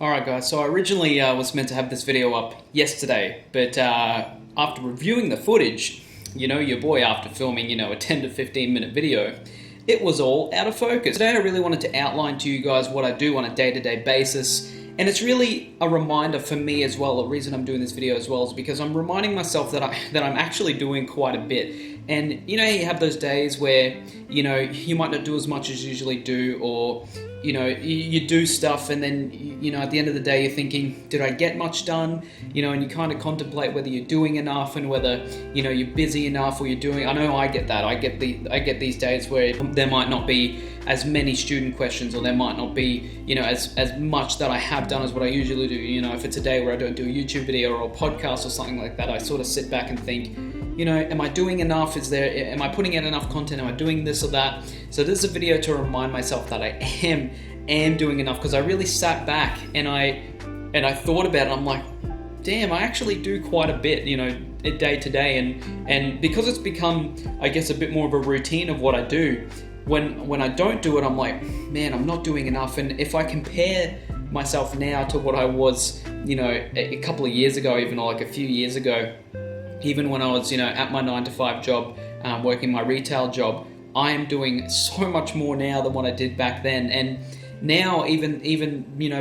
Alright guys, so I originally was meant to have this video up yesterday, but after reviewing the footage, your boy after filming, a 10 to 15 minute video, it was all out of focus. Today I really wanted to outline to you guys what I do on a day-to-day basis, and it's really a reminder for me as well. The reason I'm doing this video as well is because I'm reminding myself that I'm actually doing quite a bit. And you have those days where, you might not do as much as you usually do, or you do stuff and then, at the end of the day, you're thinking, did I get much done? And you kind of contemplate whether you're doing enough and whether, you're busy enough or you're doing, I know I get that. I get these days where there might not be as many student questions, or there might not be, as much that I have done as what I usually do. If it's a day where I don't do a YouTube video or a podcast or something like that, I sort of sit back and think, am I doing enough? Am I putting out enough content? Am I doing this or that? So this is a video to remind myself that I am doing enough, because I really sat back and I thought about it. I'm like, damn, I actually do quite a bit, day to day, and because it's become, I guess, a bit more of a routine of what I do. When I don't do it, I'm like, man, I'm not doing enough. And if I compare myself now to what I was, a couple of years ago, even, or like a few years ago, even when I was, at my 9-to-5 job, working my retail job, I am doing so much more now than what I did back then. And now, even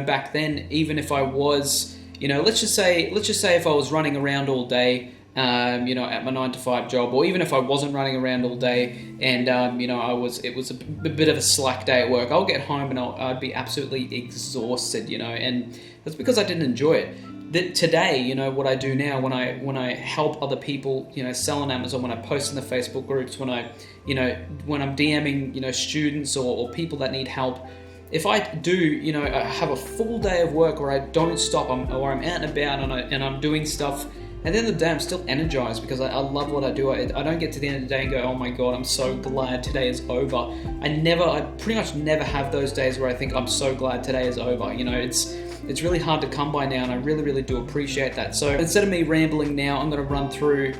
back then, even if I was, let's just say if I was running around all day, at my 9-to-5 job, or even if I wasn't running around all day and, it was a bit of a slack day at work, I'll get home and I'd be absolutely exhausted, and that's because I didn't enjoy it. Today, what I do now when I help other people, sell on Amazon, when I post in the Facebook groups, when I'm DMing, students or people that need help, if I do, I have a full day of work where I don't stop, or I'm out and about and I'm doing stuff, at the end of the day, I'm still energized because I love what I do. I don't get to the end of the day and go, oh my God, I'm so glad today is over. I pretty much never have those days where I think I'm so glad today is over. It's really hard to come by now, and I really, really do appreciate that. So instead of me rambling now, I'm going to run through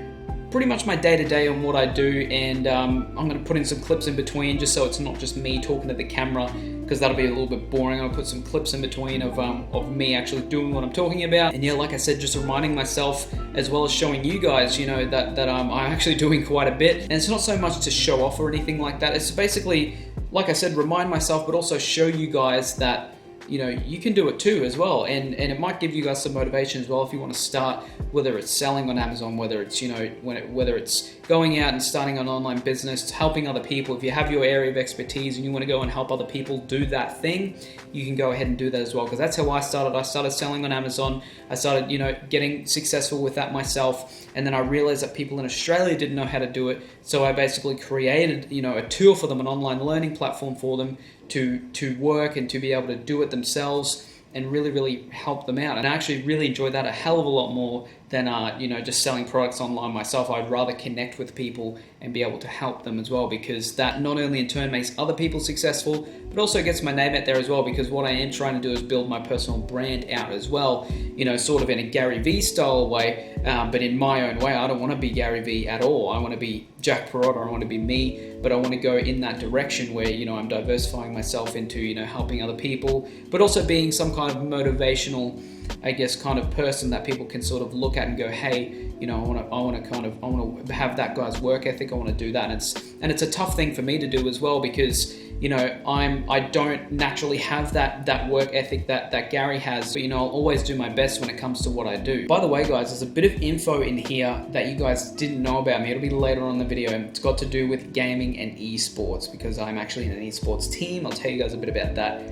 pretty much my day-to-day on what I do, and I'm going to put in some clips in between, just so it's not just me talking to the camera, because that'll be a little bit boring. I'll put some clips in between of me actually doing what I'm talking about. And yeah, like I said, just reminding myself, as well as showing you guys, that I'm actually doing quite a bit. And it's not so much to show off or anything like that. It's basically, like I said, remind myself, but also show you guys that you can do it too as well, and it might give you guys some motivation as well if you want to start, whether it's selling on Amazon, whether it's whether it's going out and starting an online business, helping other people. If you have your area of expertise and you want to go and help other people do that thing, you can go ahead and do that as well, because that's how I started. I started selling on Amazon. I started getting successful with that myself, and then I realized that people in Australia didn't know how to do it, so I basically created a tool for them, an online learning platform for them to work and to be able to do it themselves and really, really help them out. And I actually really enjoy that a hell of a lot more than just selling products online myself. I'd rather connect with people and be able to help them as well, because that not only in turn makes other people successful, but also gets my name out there as well, because what I am trying to do is build my personal brand out as well, sort of in a Gary Vee style way, but in my own way. I don't want to be Gary Vee at all. I want to be Jack Parrotta. I want to be me, but I want to go in that direction where, I'm diversifying myself into, helping other people, but also being some kind of motivational, I guess, kind of person that people can sort of look at and go, hey, I want to have that guy's work ethic. I want to do that. And it's a tough thing for me to do as well, because I don't naturally have that work ethic that Gary has. But I'll always do my best when it comes to what I do. By the way, guys, there's a bit of info in here that you guys didn't know about me. It'll be later on in the video. It's got to do with gaming and eSports, because I'm actually in an eSports team. I'll tell you guys a bit about that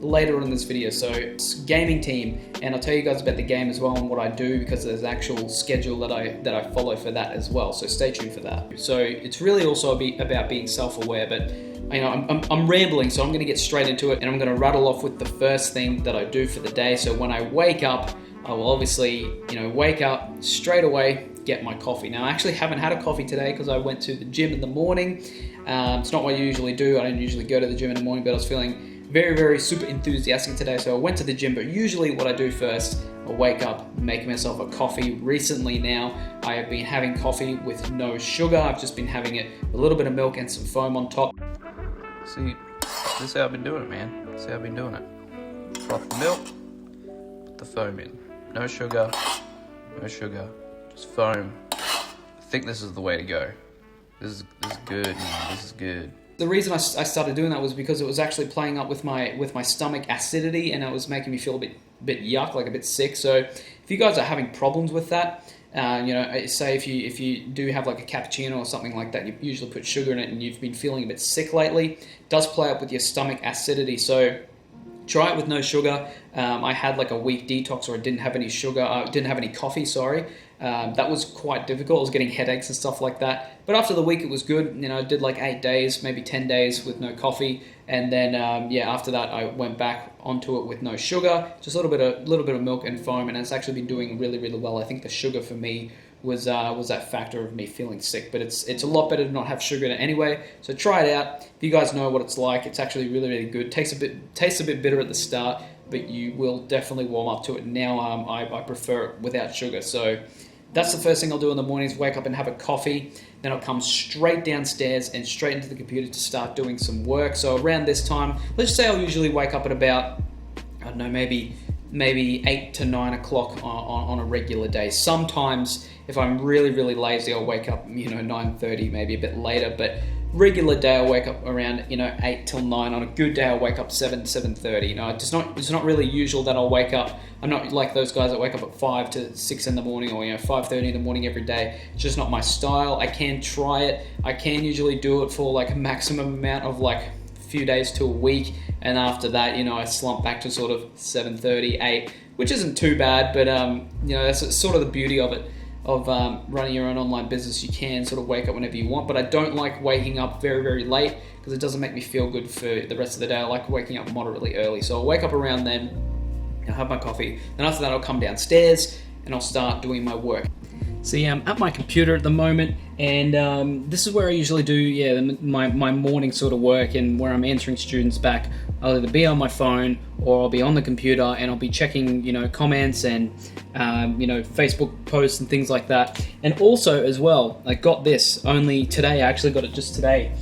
later on in this video. So it's gaming team, and I'll tell you guys about the game as well and what I do, because there's an actual schedule that I follow for that as well. So stay tuned for that. So it's really also about being self-aware, but I'm rambling, so I'm going to get straight into it, and I'm going to rattle off with the first thing that I do for the day. So when I wake up, I will obviously, wake up straight away, get my coffee. Now, I actually haven't had a coffee today because I went to the gym in the morning. It's not what I usually do. I don't usually go to the gym in the morning, but I was feeling very, very super enthusiastic today, so I went to the gym. But usually what I do first, I wake up, make myself a coffee. Recently now, I have been having coffee with no sugar. I've just been having it with a little bit of milk and some foam on top. See, this is how I've been doing it, man. This is how I've been doing it. Froth the milk, the foam in. No sugar, just foam. I think this is the way to go. This is good, man. This is good. The reason I started doing that was because it was actually playing up with my stomach acidity, and it was making me feel a bit yuck, like a bit sick. So if you guys are having problems with that, say if you do have like a cappuccino or something like that, you usually put sugar in it, and you've been feeling a bit sick lately, it does play up with your stomach acidity. So try it with no sugar. I had like a week detox where I didn't have any sugar, didn't have any coffee, sorry. That was quite difficult. I was getting headaches and stuff like that. But after the week, it was good. I did like 8 days, maybe 10 days with no coffee. And then, after that, I went back onto it with no sugar, just a little bit of milk and foam. And it's actually been doing really, really well. I think the sugar for me was that factor of me feeling sick. But it's a lot better to not have sugar in it anyway. So try it out. If you guys know what it's like, it's actually really, really good. Tastes a bit bitter at the start, but you will definitely warm up to it. Now I prefer it without sugar. So that's the first thing I'll do in the morning is wake up and have a coffee. Then I'll come straight downstairs and straight into the computer to start doing some work. So around this time, let's say I'll usually wake up at about, I don't know, maybe 8 to 9 o'clock on a regular day. Sometimes if I'm really, really lazy, I'll wake up, 9:30, maybe a bit later. But regular day, I'll wake up around, 8 till 9. On a good day, I'll wake up 7:30. It's not really usual that I'll wake up. I'm not like those guys that wake up at 5 to 6 in the morning or 5:30 in the morning every day. It's just not my style. I can try it. I can usually do it for like a maximum amount of like a few days to a week, and after that, I slump back to sort of 7:30, 8, which isn't too bad. But that's sort of the beauty of it. Of running your own online business. You can sort of wake up whenever you want, but I don't like waking up very, very late because it doesn't make me feel good for the rest of the day. I like waking up moderately early. So I'll wake up around then, I'll have my coffee, then after that I'll come downstairs and I'll start doing my work. See, I'm at my computer at the moment, and this is where I usually do my morning sort of work, and where I'm answering students back. I'll either be on my phone or I'll be on the computer, and I'll be checking comments and Facebook posts and things like that. And also as well, I got this only today. I actually got it just today,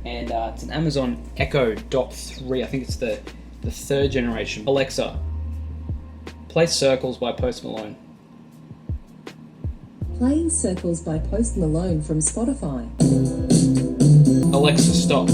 and it's an Amazon Echo Dot 3. I think it's the third generation. Alexa, play Circles by Post Malone. Playing Circles by Post Malone from Spotify. Alexa, stop.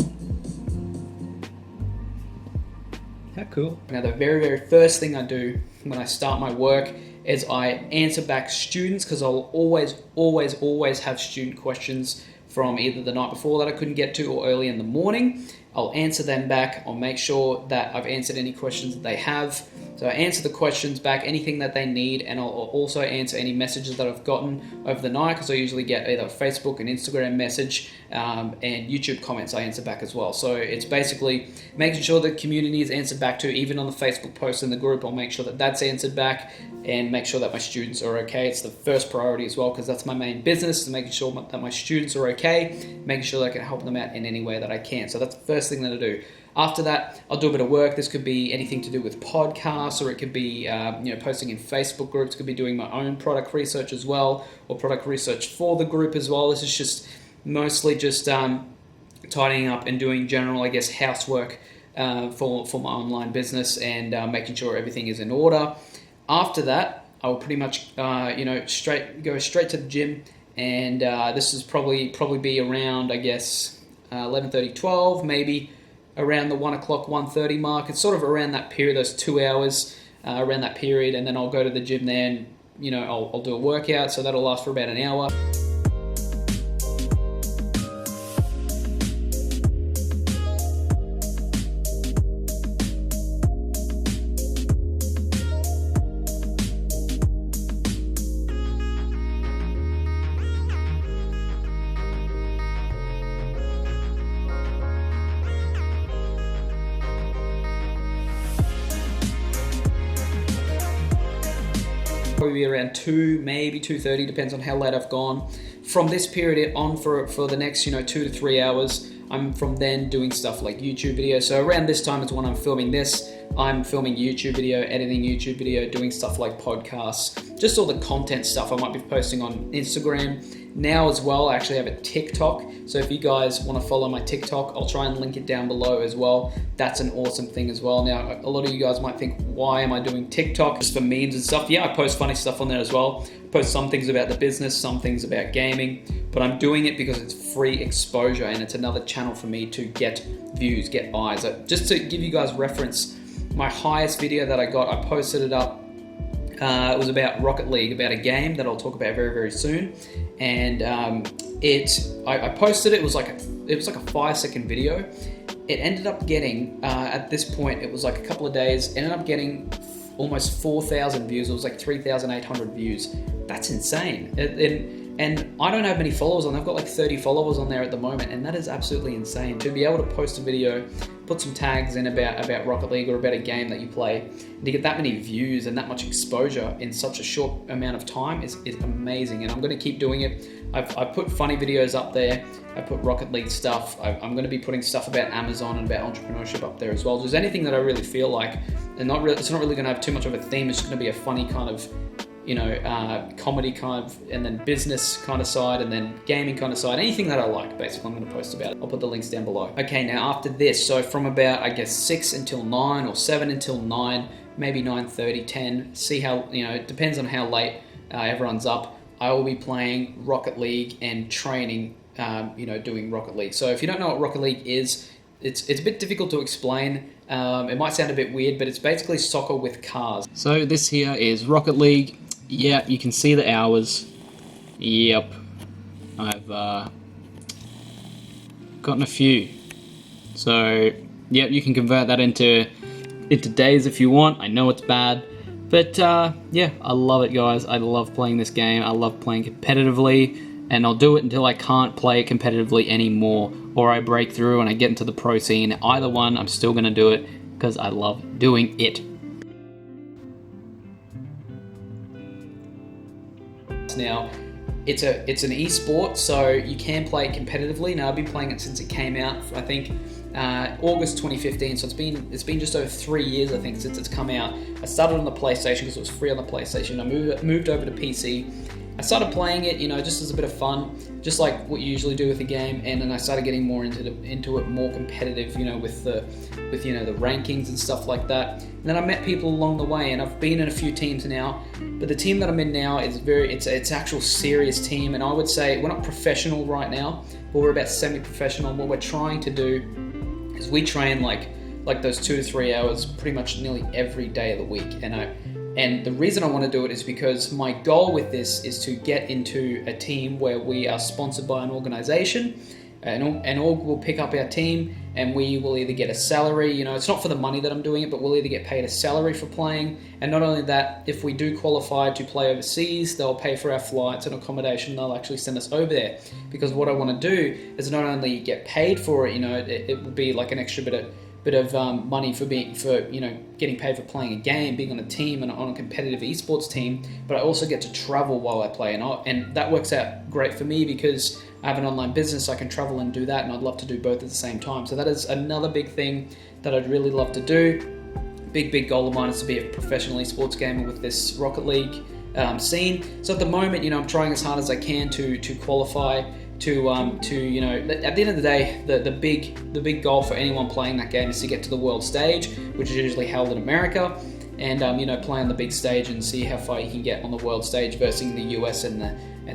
How cool. Now, the very, very first thing I do when I start my work is I answer back students, because I'll always have student questions from either the night before that I couldn't get to or early in the morning. I'll answer them back. I'll make sure that I've answered any questions that they have. So I answer the questions back, anything that they need, and I'll also answer any messages that I've gotten over the night, because I usually get either a Facebook and Instagram message and YouTube comments I answer back as well. So it's basically making sure the community is answered back to. Even on the Facebook post in the group, I'll make sure that that's answered back and make sure that my students are okay. It's the first priority as well, because that's my main business, is making sure that my students are okay, making sure that I can help them out in any way that I can. So that's the first thing that I do. After that, I'll do a bit of work. This could be anything to do with podcasts, or it could be posting in Facebook groups. It could be doing my own product research as well, or product research for the group as well. This is just mostly just tidying up and doing general, I guess, housework for my online business, and making sure everything is in order. After that, I'll pretty much go straight to the gym, and this is probably be around, I guess, 11:30, 12, maybe around the 1 o'clock, 1:30 mark. It's sort of around that period, those 2 hours, around that period, and then I'll go to the gym there, and I'll do a workout, so that'll last for about an hour. Probably around 2, maybe 2:30, depends on how late I've gone. From this period on for the next 2 to 3 hours, I'm from then doing stuff like YouTube videos. So around this time is when I'm filming this. I'm filming YouTube video, editing YouTube video, doing stuff like podcasts, just all the content stuff I might be posting on Instagram. Now as well, I actually have a TikTok. So if you guys want to follow my TikTok, I'll try and link it down below as well. That's an awesome thing as well. Now, a lot of you guys might think, why am I doing TikTok? Just for memes and stuff. Yeah, I post funny stuff on there as well. I post some things about the business, some things about gaming, but I'm doing it because it's free exposure and it's another channel for me to get views, get eyes. Just to give you guys reference, my highest video that I got, I posted it up. It was about Rocket League, about a game that I'll talk about very, very soon. And I posted it. It was like a 5-second video. It ended up getting at this point, it was like a couple of days. Ended up getting almost 4,000 views. It was like 3,800 views. That's insane. And I don't have many followers on. I've got like 30 followers on there at the moment, and that is absolutely insane. To be able to post a video, put some tags in about Rocket League or about a game that you play, and to get that many views and that much exposure in such a short amount of time is amazing. And I'm going to keep doing it. I've put funny videos up there. I put Rocket League stuff. I'm going to be putting stuff about Amazon and about entrepreneurship up there as well. There's anything that I really feel like, and it's not really going to have too much of a theme. It's just going to be a funny kind of, comedy kind of, and then business kind of side, and then gaming kind of side. Anything that I like, basically, I'm going to post about it. I'll put the links down below. Okay, now after this, so from about, I guess, 6 until 9 or 7 until 9, maybe 9:30, 10, see how, it depends on how late everyone's up. I will be playing Rocket League and training, doing Rocket League. So if you don't know what Rocket League is, it's a bit difficult to explain. It might sound a bit weird, but it's basically soccer with cars. So this here is Rocket League. Yeah, you can see the hours. Yep. I've gotten a few. So, yep, you can convert that into days if you want. I know it's bad. But, yeah, I love it, guys. I love playing this game. I love playing competitively. And I'll do it until I can't play it competitively anymore. Or I break through and I get into the pro scene. Either one, I'm still going to do it because I love doing it. Now, it's an eSport, so you can play it competitively. Now, I've been playing it since it came out, I think, August 2015, so it's been just over 3 years, I think, since it's come out. I started on the PlayStation because it was free on the PlayStation. I moved over to PC. I started playing it, just as a bit of fun, just like what you usually do with a game, and then I started getting more into it, more competitive, with the rankings and stuff like that. And then I met people along the way, and I've been in a few teams now, but the team that I'm in now is it's actual serious team, and I would say we're not professional right now, but we're about semi-professional. And what we're trying to do is we train like those 2 to 3 hours pretty much nearly every day of the week, and the reason I want to do it is because my goal with this is to get into a team where we are sponsored by an organization, and org will pick up our team, and we will either get a salary. It's not for the money that I'm doing it, but we'll either get paid a salary for playing. And not only that, if we do qualify to play overseas, they'll pay for our flights and accommodation. They'll actually send us over there, because what I want to do is not only get paid for it. It will be like an extra bit of money for getting paid for playing a game, being on a team and on a competitive esports team, but I also get to travel while I play, and that works out great for me because I have an online business. I can travel and do that, and I'd love to do both at the same time. So that is another big thing that I'd really love to do. Big goal of mine is to be a professional esports gamer with this Rocket League scene. So at the moment, I'm trying as hard as I can to qualify. At the end of the day, the big goal for anyone playing that game is to get to the world stage, which is usually held in America, and play on the big stage and see how far you can get on the world stage versus the US and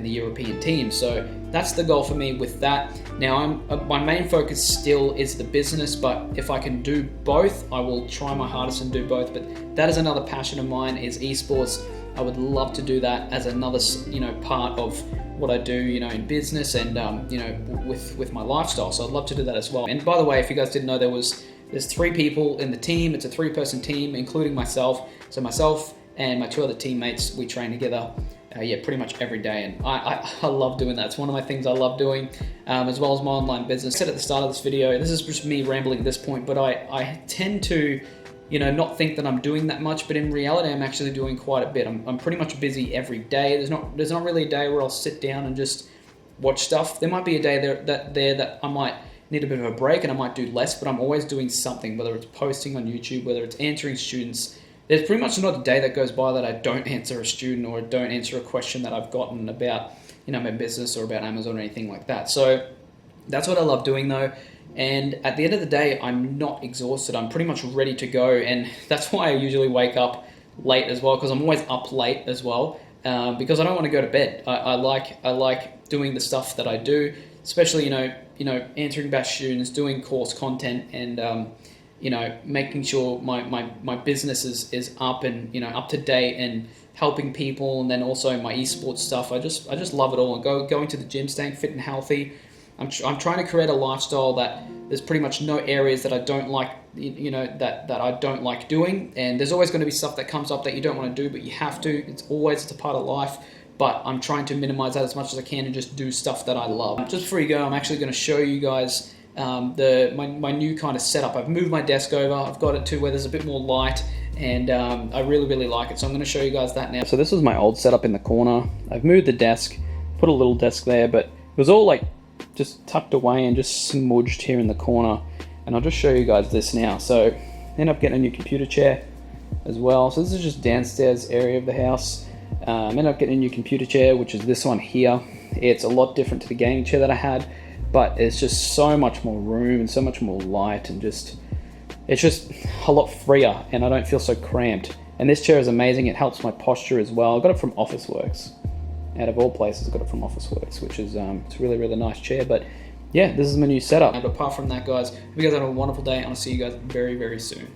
the European teams. So that's the goal for me with that. Now, my main focus still is the business, but if I can do both, I will try my hardest and do both. But that is another passion of mine, is esports. I would love to do that as another, part of what I do, in business and, with my lifestyle. So I'd love to do that as well. And by the way, if you guys didn't know, there's 3 people in the team. It's a 3-person team, including myself. So myself and my 2 other teammates, we train together, pretty much every day. And I love doing that. It's one of my things I love doing, as well as my online business. I said at the start of this video, this is just me rambling at this point, but I tend to, not think that I'm doing that much, but in reality, I'm actually doing quite a bit. I'm pretty much busy every day. There's not really a day where I'll sit down and just watch stuff. There might be a day that I might need a bit of a break and I might do less, but I'm always doing something, whether it's posting on YouTube, whether it's answering students. There's pretty much not a day that goes by that I don't answer a student or don't answer a question that I've gotten about, my business or about Amazon or anything like that. So that's what I love doing though. And at the end of the day, I'm not exhausted. I'm pretty much ready to go. And that's why I usually wake up late as well, because I'm always up late as well, because I don't want to go to bed. I like doing the stuff that I do, especially, answering back students, doing course content, and, making sure my business is up and, up to date and helping people. And then also my eSports stuff. I just love it all. And going to the gym, staying fit and healthy. I'm trying to create a lifestyle that there's pretty much no areas that I don't like, that I don't like doing. And there's always going to be stuff that comes up that you don't want to do, but you have to. It's a part of life. But I'm trying to minimize that as much as I can and just do stuff that I love. Just before you go, I'm actually going to show you guys my new kind of setup. I've moved my desk over. I've got it to where there's a bit more light, and I really like it. So I'm going to show you guys that now. So this was my old setup in the corner. I've moved the desk, put a little desk there, but it was all like just tucked away and just smudged here in the corner. And I'll just show you guys this now. So end up getting a new computer chair as well. So this is just downstairs area of the house. Ended up getting a new computer chair, which is this one here. It's a lot different to the gaming chair that I had, but it's just so much more room and so much more light, and it's just a lot freer, and I don't feel so cramped. And this chair is amazing. It helps my posture as well. I got it from Officeworks. Out of all places, I got it from Officeworks, which is it's a really nice chair. But yeah, this is my new setup. But apart from that, guys, hope you guys have a wonderful day, and I'll see you guys very soon.